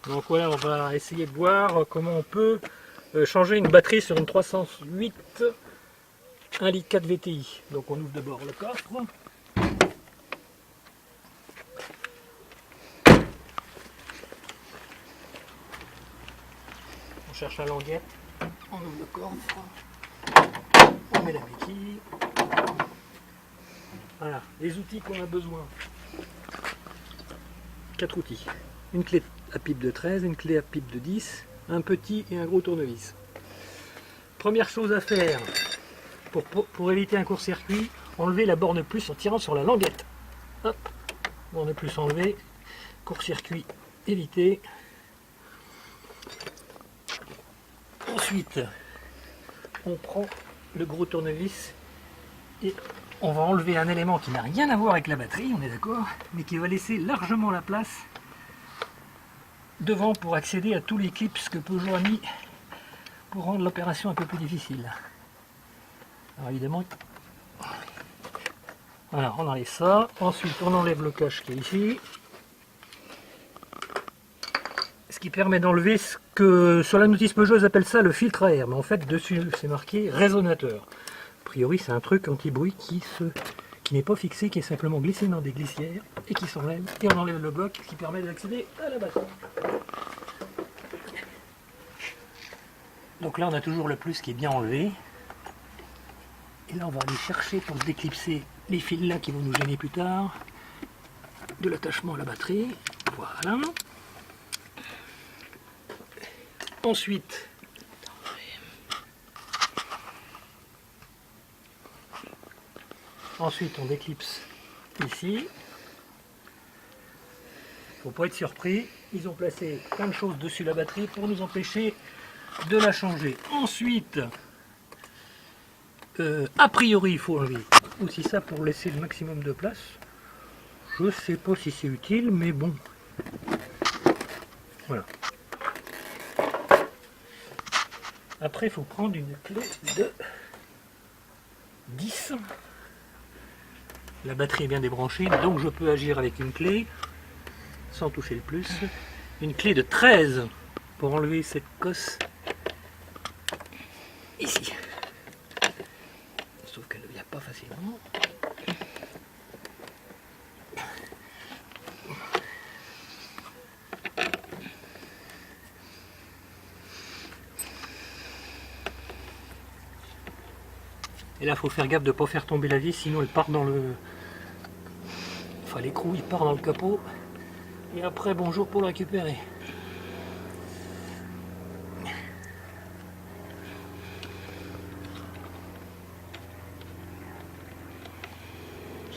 Donc voilà, on va essayer de voir comment on peut changer une batterie sur une 308 1,4 litre VTI. Donc on ouvre d'abord le coffre. On cherche la languette, on ouvre le coffre, on met la béquille. Voilà, les outils qu'on a besoin. 4 outils. Une clé à pipe de 13, une clé à pipe de 10, un petit et un gros tournevis. Première chose à faire pour éviter un court-circuit, enlever la borne plus en tirant sur la languette. Hop, borne plus enlevée, court-circuit évité. Ensuite, on prend le gros tournevis et on va enlever un élément qui n'a rien à voir avec la batterie, on est d'accord, mais qui va laisser largement la place devant pour accéder à tous les clips que Peugeot a mis pour rendre l'opération un peu plus difficile. Alors évidemment, voilà, on enlève ça. Ensuite, on enlève le cache qui est ici. Ce qui permet d'enlever ce que sur la notice Peugeot ils appellent ça le filtre à air, mais en fait dessus c'est marqué résonateur. A priori c'est un truc anti-bruit qui n'est pas fixé, qui est simplement glissé dans des glissières et qui s'enlève, et on enlève le bloc qui permet d'accéder à la batterie. Donc là on a toujours le plus qui est bien enlevé. Et là on va aller chercher pour déclipser les fils là qui vont nous gêner plus tard de l'attachement à la batterie. Voilà. Ensuite, on déclipse ici. Faut pas être surpris, ils ont placé plein de choses dessus la batterie pour nous empêcher de la changer. Ensuite, a priori, il faut enlever aussi ça pour laisser le maximum de place. Je sais pas si c'est utile, mais bon. Voilà. Après, il faut prendre une clé de 10. La batterie est bien débranchée, donc je peux agir avec une clé sans toucher le plus. Une clé de 13 pour enlever cette cosse ici. Sauf qu'elle ne vient pas facilement. Et là, il faut faire gaffe de ne pas faire tomber la vis, sinon elle part dans le... Enfin, l'écrou, il part dans le capot. Et après, bonjour pour le récupérer.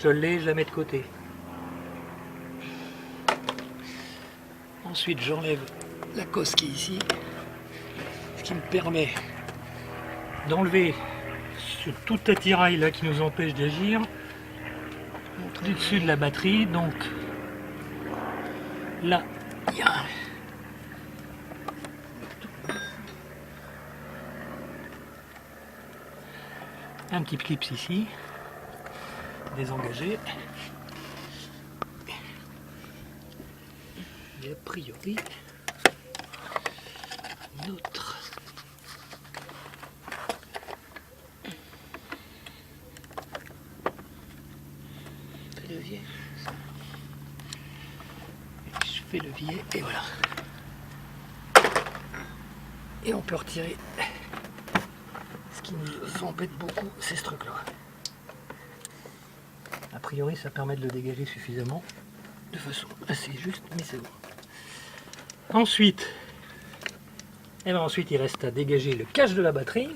Je l'ai, je la mets de côté. Ensuite, j'enlève la cosse qui est ici. Ce qui me permet d'enlever sur tout attirail là qui nous empêche d'agir du dessus de la batterie. Donc là il y a un petit clip ici désengagé, et a priori notre levier. Je fais levier et voilà. Et on peut retirer. Ce qui nous embête beaucoup, c'est ce truc là. A priori ça permet de le dégager suffisamment de façon assez juste, mais c'est bon. Ensuite, il reste à dégager le cache de la batterie.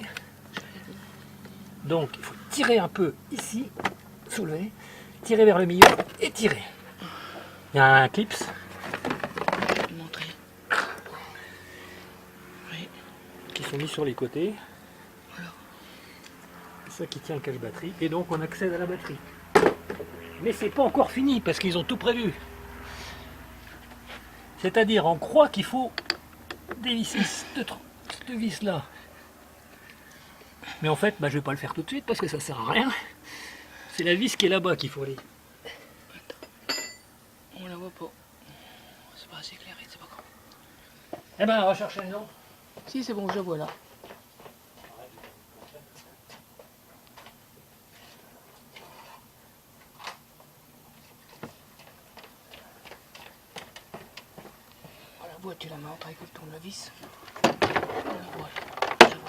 Donc il faut tirer un peu ici, soulever, tirer vers le milieu et tirer. Il y a un clips. Qui sont mis sur les côtés. C'est ça qui tient le cache batterie. Et donc on accède à la batterie. Mais c'est pas encore fini parce qu'ils ont tout prévu. C'est-à-dire on croit qu'il faut dévisser cette vis là. Mais en fait, je vais pas le faire tout de suite parce que ça sert à rien. C'est la vis qui est là-bas qu'il faut aller. On la voit pas. C'est pas assez clair, c'est pas grave. Eh ben, recherchez le nom. Si, c'est bon, je vois là. La boîte, tu la mets entre avec le tournevis. Voilà, je vois.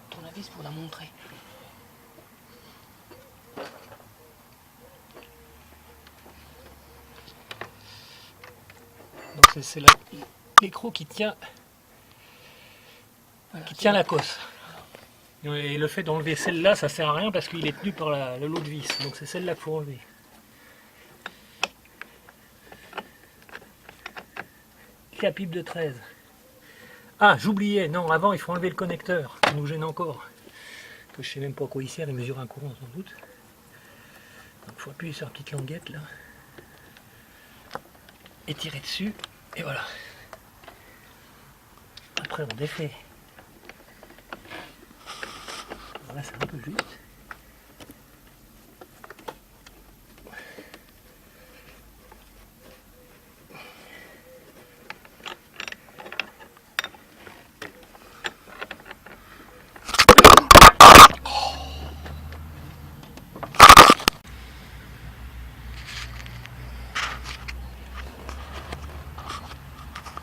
Tournevis pour la montrer. Donc c'est l'écrou qui tient, Voilà, la cosse. Et le fait d'enlever celle-là, ça sert à rien parce qu'il est tenu par le lot de vis. Donc c'est celle-là qu'il faut enlever. Clé à pipe de 13. Ah, j'oubliais, non, avant il faut enlever le connecteur, qui nous gêne encore. Que je sais même pas à quoi il sert, il mesure un courant sans doute. Donc il faut appuyer sur la petite languette là. Et tirer dessus, et voilà. Après on défait. Voilà, c'est un peu juste.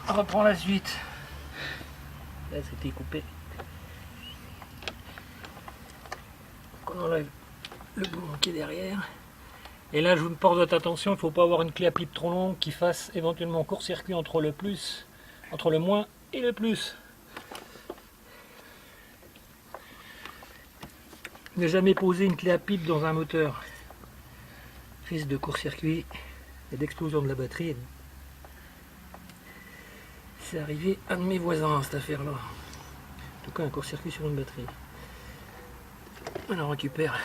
On reprend la suite. Là c'était coupé. Donc on enlève le boulon qui est derrière. Et là je vous porte votre attention, il ne faut pas avoir une clé à pipe trop longue qui fasse éventuellement court-circuit entre le plus, entre le moins et le plus. Ne jamais poser une clé à pipe dans un moteur. Risque de court-circuit et d'explosion de la batterie. C'est arrivé à un de mes voisins cette affaire-là. En tout cas un court-circuit sur une batterie. Alors on récupère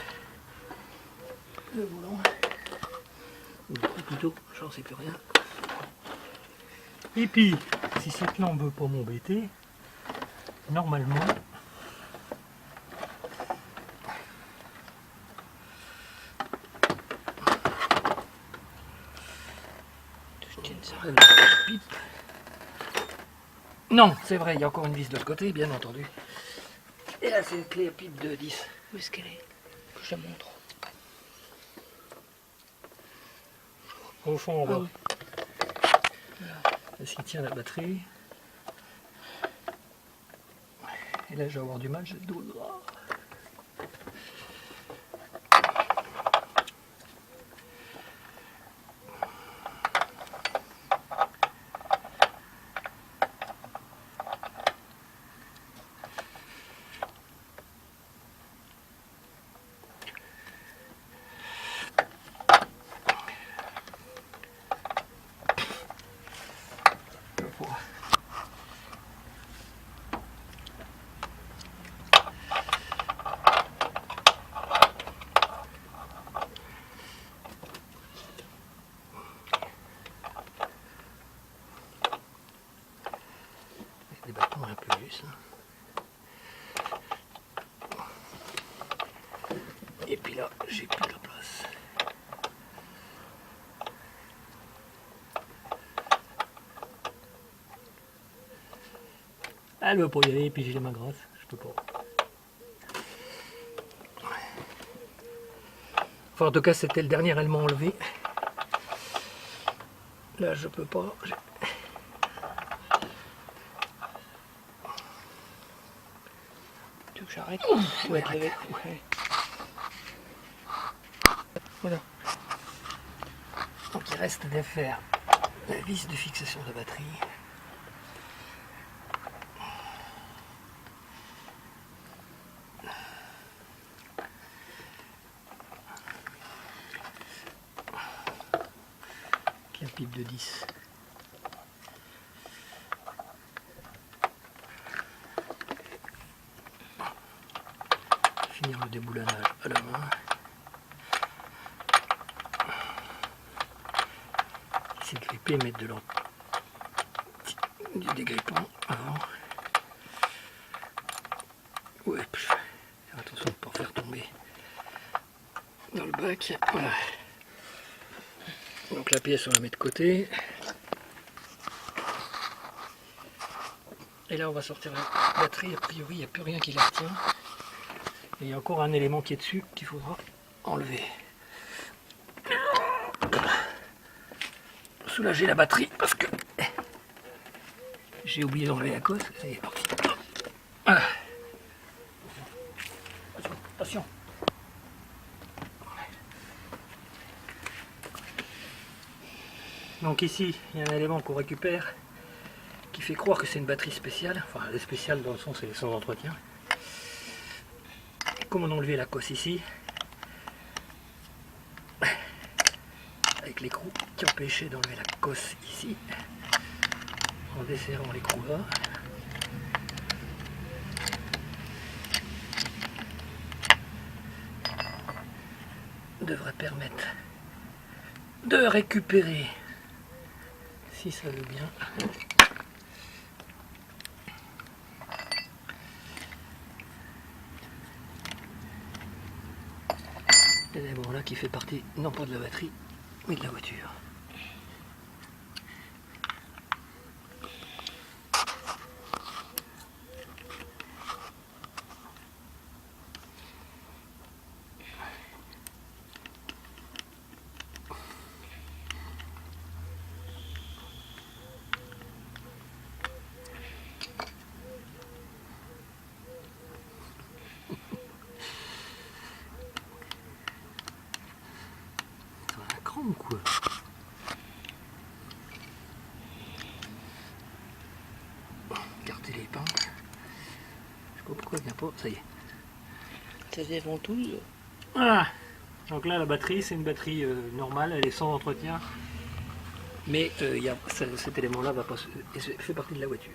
le volant. Ou le coup plutôt, j'en sais plus rien. Et puis, si cette lampe ne veut pas m'embêter, normalement, pipe. Non, c'est vrai, il y a encore une vis de l'autre côté, bien entendu. Et là, c'est une clé à pipe de 10. Où est-ce qu'elle est? Que je la montre. Au fond, en bas. Ah oui. Est-ce qu'il tient la batterie? Et là, je vais avoir du mal, j'ai le dos droit. Des bâtons un peu justes. Et puis là, j'ai plus de place. Elle veut pas y aller, et puis j'ai les mains grasses, je peux pas. Enfin, en tout cas, c'était le dernier élément enlevé. Là, je peux pas. Tu veux que j'arrête? Ouais, Ouais. Voilà. Donc il reste à faire la vis de fixation de batterie. Qui a une pipe de 10. Finir le déboulonnage à la main. C'est gripper, mettre de du dégrippant avant. Ouais, faire attention de ne pas faire tomber dans le bac. Voilà. Donc la pièce on la met de côté. Et là on va sortir la batterie, a priori il n'y a plus rien qui la retient. Et il y a encore un élément qui est dessus qu'il faudra enlever. Soulager la batterie parce que j'ai oublié d'enlever la cosse. Ça y est, parti. Ah. Attention. Donc ici, il y a un élément qu'on récupère qui fait croire que c'est une batterie spéciale. Enfin, elle est spéciale dans le sens, elle est sans entretien. Comment enlever la cosse ici, avec l'écrou qui empêchait d'enlever la cosse ici, en desserrant l'écrou là. Devrait permettre de récupérer, si ça veut bien, l'élément là qui fait partie non pas de la batterie mais de la voiture. Ou quoi? Écarter les pins. Je sais pas pourquoi il vient pas. Ça y est. Ça fait ventouse. Voilà. Donc là la batterie c'est une batterie normale, elle est sans entretien. Mais cet élément là va pas fait partie de la voiture.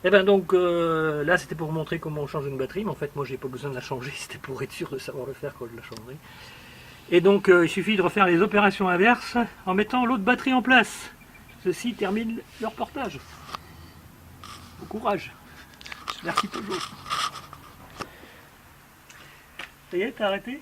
Et bien donc là c'était pour vous montrer comment on change une batterie, mais en fait moi j'ai pas besoin de la changer, c'était pour être sûr de savoir le faire quand je la changerai. Et donc il suffit de refaire les opérations inverses en mettant l'autre batterie en place. Ceci termine le reportage. Bon courage. Merci toujours. Ça y est, t'as arrêté ?